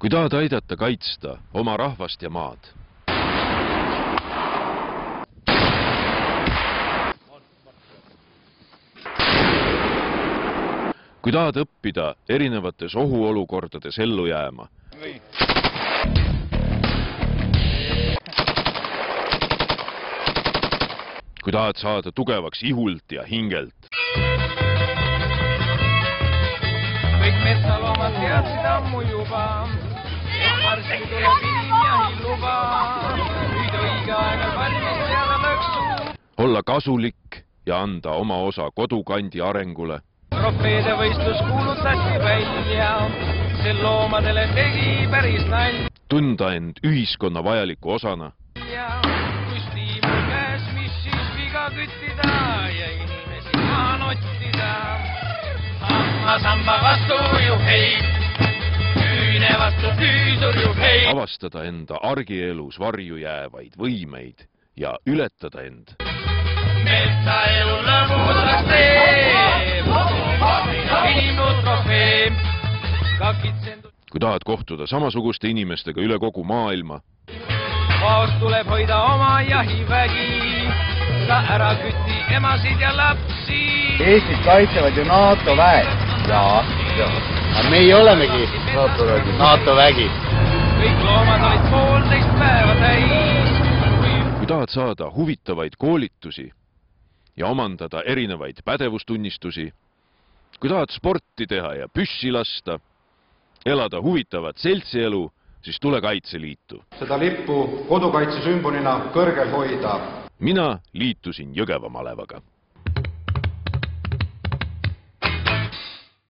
kui tahad aidata kaitsta oma rahvast ja maad. Kui tahad õppida erinevates ohuolukordades ellu jääma. Kui tahad saada tugevaks ihult ja hingelt. Kõik metsaloomad teadsid ammu juba, et varsti tuleb inimjahi luba. Nüüd õige aega valmis seada lõksu. Olla kasulik ja anda oma osa kodukandi arengule. Trofeede võistlus kuulutati välja, sel loomadele tegi päris nalja. Tunda end ühiskonna vajaliku osana. Kui stiimul käes, mis siis viga küttida ja inimesi maanottida. Samba vastu juhei, küüne vastu küüsur juhei. Avastada enda argielus varju jäävaid võimeid ja ületada end. Metsaelu lõbusaks teeb, inimnud trofee. Kui tahad kohtuda samasuguste inimestega üle kogu maailma. Vaost tuleb hoida oma jahivägi, sa ära küti emasid ja lapsi. Eestit kaitsevad ju NATO väed. Jaa. Aga meie olemegi NATO vägi. Kõik loomad olid 1,5 päeva täis. Kui tahad saada huvitavaid koolitusi ja omandada erinevaid pädevustunnistusi, kui tahad sporti teha ja püssi lasta, elada huvitavat seltsielu, siis tule Kaitseliitu. Seda lippu kodukaitse sümbolina kõrgel hoida. Mina liitusin Jõgeva malevaga.